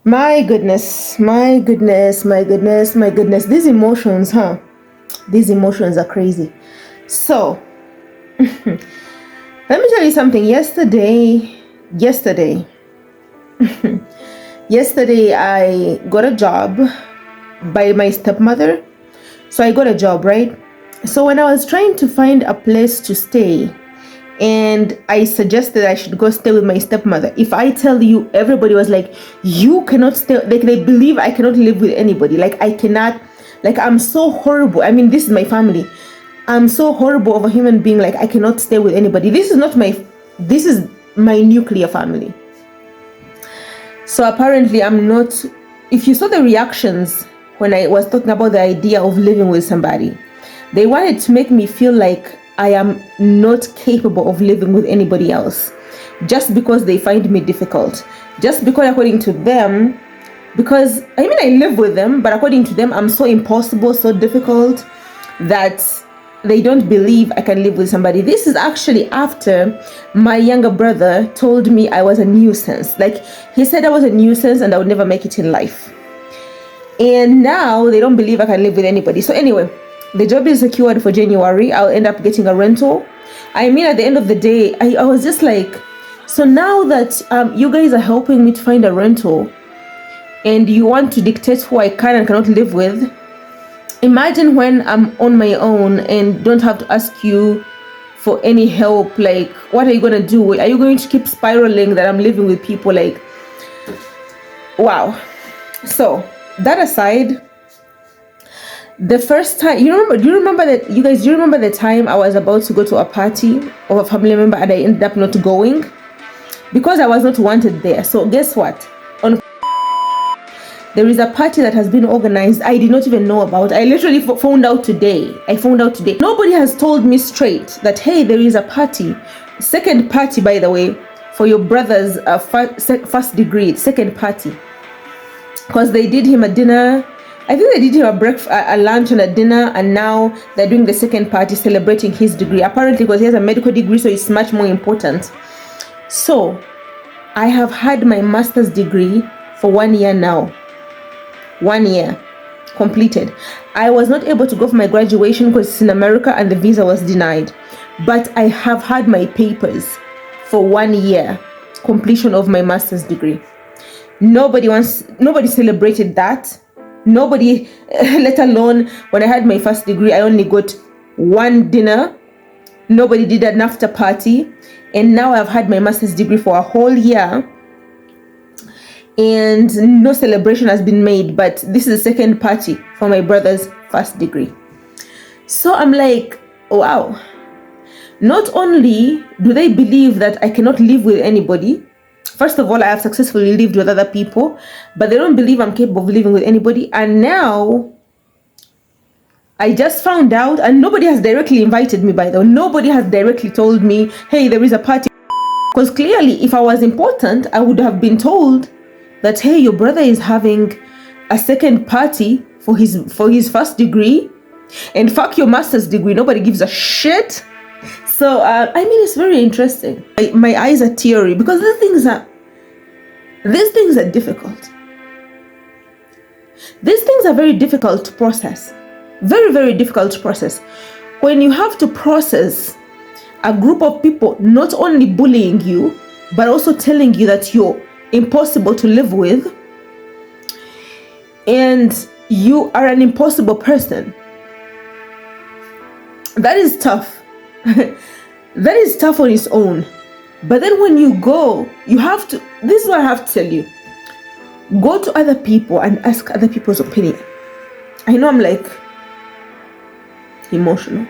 My goodness, my goodness, my goodness, my goodness. These emotions, huh? These emotions are crazy. So, let me tell you something. Yesterday, yesterday, I got a job by my stepmother. So I got a job, right? So when I was trying to find a place to stay, and I suggested I should go stay with my stepmother. If I tell you, everybody was like, you cannot stay, like they believe I cannot live with anybody. Like I cannot, like I'm so horrible. I mean, this is my family. I'm so horrible of a human being, like I cannot stay with anybody. This is my nuclear family. So apparently I'm not, if you saw the reactions when I was talking about the idea of living with somebody, they wanted to make me feel like I am not capable of living with anybody else just because they find me difficult. Just because according to them, because I mean I live with them, but according to them I'm so impossible, so difficult that they don't believe I can live with somebody. This is actually after my younger brother told me I was a nuisance. Like he said I was a nuisance and I would never make it in life. And now they don't believe I can live with anybody. So anyway, the job is secured for January. I'll end up getting a rental. I mean, at the end of the day, I was just like, so now that you guys are helping me to find a rental and you want to dictate who I can and cannot live with, imagine when I'm on my own and don't have to ask you for any help. Like, what are you going to do? Are you going to keep spiraling that I'm living with people? Like, wow. So that aside, the first time, do you remember the time I was about to go to a party of a family member and I ended up not going because I was not wanted there? So guess what? There is a party that has been organized I did not even know about. I literally found out today. Nobody has told me straight that, hey, there is a party. Second party, by the way, for your brother's first degree, second party. Because they did him a dinner. I think they did him a breakfast, a lunch and a dinner, and now they're doing the second party celebrating his degree. Apparently, because he has a medical degree, so it's much more important. So, I have had my master's degree for 1 year now. 1 year completed. I was not able to go for my graduation because it's in America and the visa was denied. But I have had my papers for 1 year completion of my master's degree. Nobody celebrated that. Nobody, let alone when I had my first degree, I only got one dinner. Nobody did an after party. And now I've had my master's degree for a whole year. And no celebration has been made. But this is the second party for my brother's first degree. So I'm like, wow. Not only do they believe that I cannot live with anybody. First of all, I have successfully lived with other people, but they don't believe I'm capable of living with anybody. And now, I just found out, and nobody has directly invited me, by the way. Nobody has directly told me, hey, there is a party. Because clearly, if I was important, I would have been told that, hey, your brother is having a second party for his first degree. And fuck your master's degree. Nobody gives a shit. So, I mean, it's very interesting. My eyes are teary because these things are difficult. These things are very difficult to process. Very, very difficult to process. When you have to process a group of people not only bullying you, but also telling you that you're impossible to live with, and you are an impossible person. That is tough. That is tough on its own. But then when you go, you have to, this is what I have to tell you. Go to other people and ask other people's opinion. I know I'm like emotional.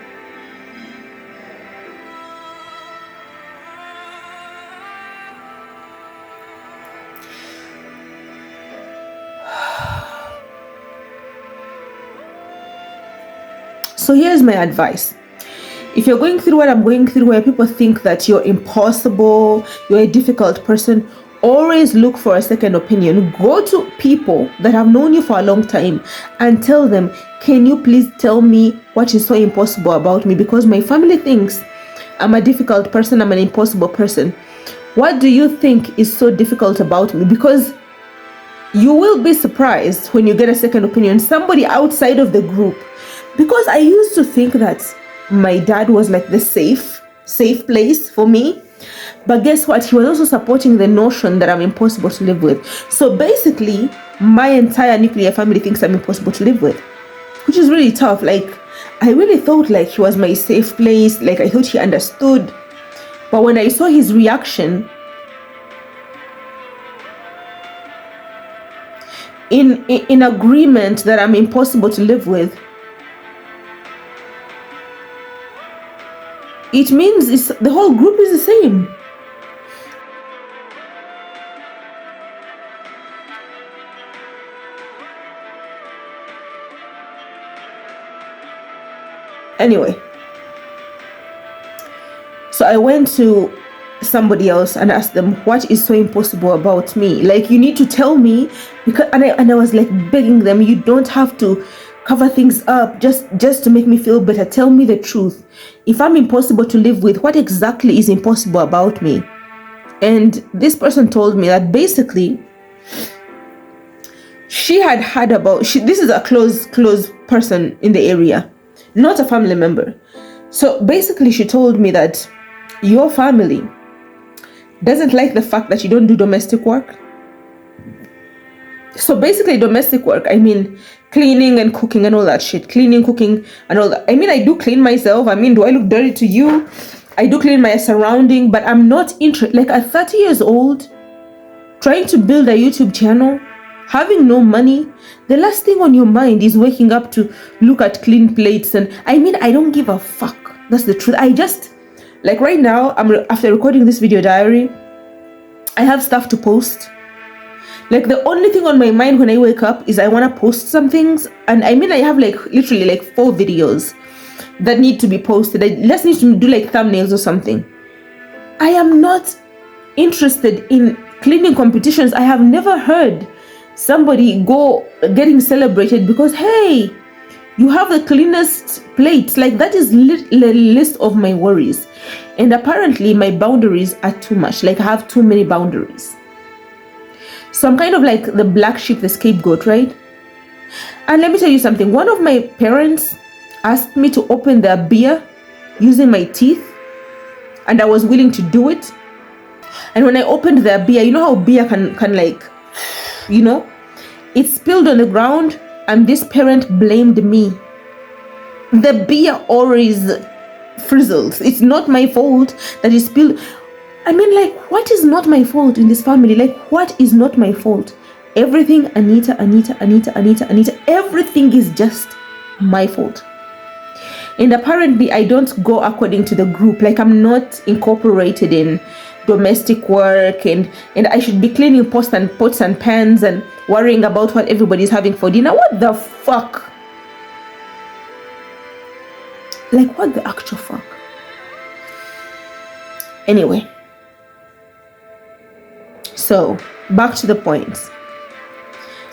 So here's my advice. If you're going through what I'm going through, where people think that you're impossible, you're a difficult person, always look for a second opinion. Go to people that have known you for a long time and tell them, can you please tell me what is so impossible about me? Because my family thinks I'm a difficult person, I'm an impossible person. What do you think is so difficult about me? Because You will be surprised when you get a second opinion, somebody outside of the group. Because I used to think that my dad was like the safe place for me. But guess what? He was also supporting the notion that I'm impossible to live with. So basically, my entire nuclear family thinks I'm impossible to live with, which is really tough. Like, I really thought like he was my safe place. Like, I thought he understood. But when I saw his reaction in agreement that I'm impossible to live with, it means the whole group is the same. Anyway, so I went to somebody else and asked them, what is so impossible about me? Like, you need to tell me. Because and I was like begging them, you don't have to cover things up just to make me feel better. Tell me the truth. If I'm impossible to live with, what exactly is impossible about me? And this person told me that basically she had heard about, this is a close person in the area, not a family member. So basically she told me that your family doesn't like the fact that you don't do domestic work. So basically domestic work, I mean cleaning and cooking and all that shit. Cleaning, cooking and all that. I mean, I do clean myself. I mean, do I look dirty to you? I do clean my surrounding, but I'm not interested. Like, at 30 years old, trying to build a YouTube channel, having no money, the last thing on your mind is waking up to look at clean plates. And I mean, I don't give a fuck. That's the truth. I just, like right now, after recording this video diary, I have stuff to post. Like, the only thing on my mind when I wake up is I want to post some things. And I mean, I have like literally like 4 videos that need to be posted. I just need to do like thumbnails or something. I am not interested in cleaning competitions. I have never heard somebody getting celebrated because, hey, you have the cleanest plates. Like, that is the list of my worries. And apparently my boundaries are too much. Like, I have too many boundaries. So I'm kind of like the black sheep, the scapegoat, right? And let me tell you something. One of my parents asked me to open their beer using my teeth, and I was willing to do it. And when I opened their beer, you know how beer can like, you know, it spilled on the ground, and this parent blamed me. The beer always frizzles. It's not my fault that it spilled. I mean, like, what is not my fault in this family? Like, what is not my fault? Everything, Anita, everything is just my fault. And apparently I don't go according to the group. Like, I'm not incorporated in domestic work, and I should be cleaning pots and pans and worrying about what everybody's having for dinner. What the fuck? Like, what the actual fuck? Anyway, so back to the point.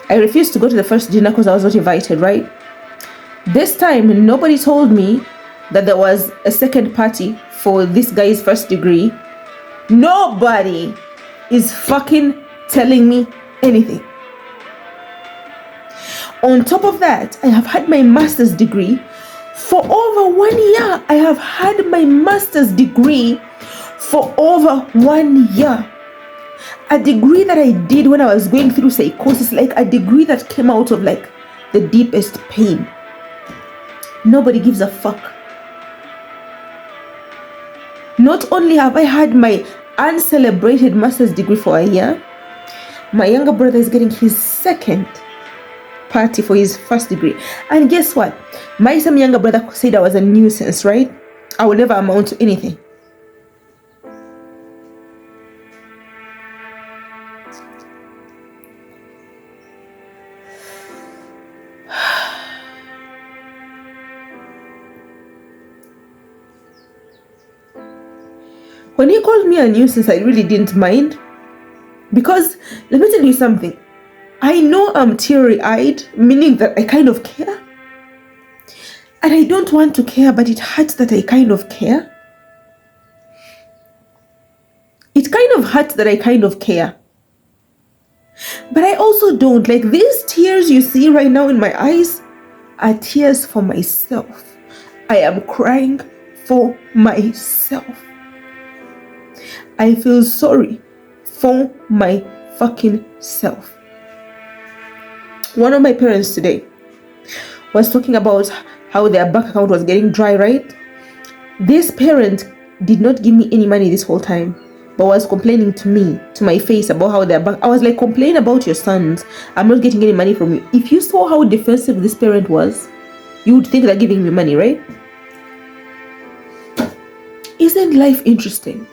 I refused to go to the first dinner because I was not invited, right? This time, nobody told me that there was a second party for this guy's first degree. Nobody is fucking telling me anything. On top of that, I have had my master's degree for over 1 year. I have had my master's degree for over 1 year. A degree that I did when I was going through psychosis, like a degree that came out of like the deepest pain. Nobody gives a fuck. Not only have I had my uncelebrated master's degree for a year, my younger brother is getting his second party for his first degree. And guess what? My some younger brother said I was a nuisance, right? I will never amount to anything. When he called me a nuisance, I really didn't mind. Because, let me tell you something. I know I'm teary-eyed, meaning that I kind of care. And I don't want to care, but it hurts that I kind of care. It kind of hurts that I kind of care. But I also don't. Like, these tears you see right now in my eyes are tears for myself. I am crying for myself. I feel sorry for my fucking self. One of my parents today was talking about how their bank account was getting dry, right? This parent did not give me any money this whole time, but was complaining to me, to my face, about how their bank. I was like, complain about your sons. I'm not getting any money from you. If you saw how defensive this parent was, you would think they're giving me money, right? Isn't life interesting?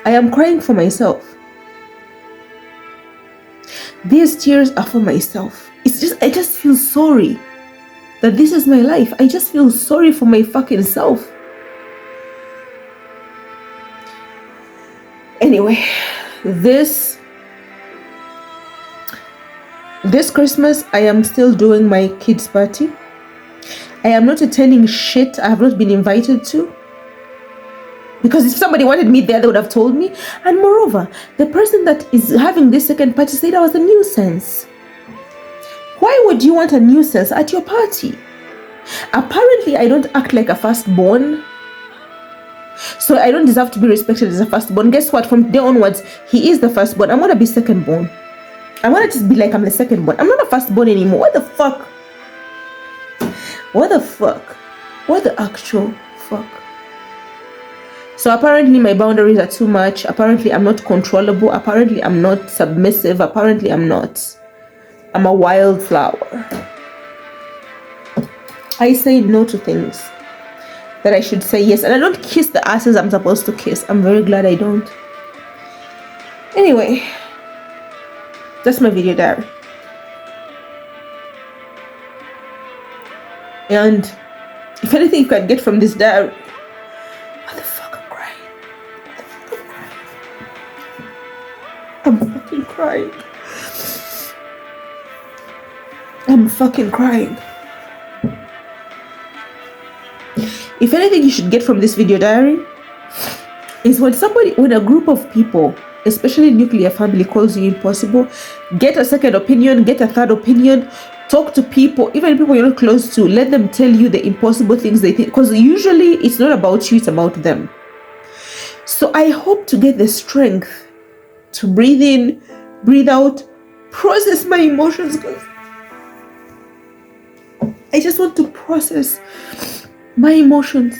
I am crying for myself. These tears are for myself. I just feel sorry that this is my life. I just feel sorry for my fucking self. Anyway, this Christmas, I am still doing my kids' party. I am not attending shit I have not been invited to. Because if somebody wanted me there, they would have told me. And moreover, the person that is having this second party said I was a nuisance. Why would you want a nuisance at your party? Apparently, I don't act like a firstborn, so I don't deserve to be respected as a firstborn. Guess what? From there onwards, he is the firstborn. I'm gonna be secondborn. I'm gonna just be like I'm the secondborn. I'm not a firstborn anymore. What the fuck? What the fuck? What the actual fuck? So apparently my boundaries are too much. Apparently I'm not controllable. Apparently I'm not submissive. Apparently I'm a wildflower. I say no to things that I should say yes. And I don't kiss the asses I'm supposed to kiss. I'm very glad I don't. Anyway, that's my video diary. And if anything you can get from this diary, what the fuck, I'm crying. What the fuck, I'm fucking crying. I'm fucking crying. If anything you should get from this video diary is when a group of people, especially nuclear family, calls you impossible, get a second opinion, get a third opinion, talk to people, even people you're not close to, let them tell you the impossible things they think, because usually it's not about you, it's about them. So I hope to get the strength to breathe in, breathe out, process my emotions, because I just want to process my emotions.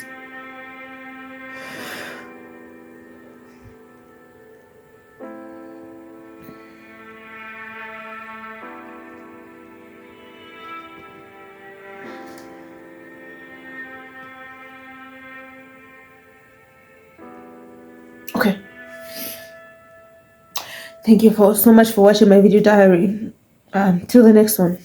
Okay. Thank you so much for watching my video diary. Till the next one.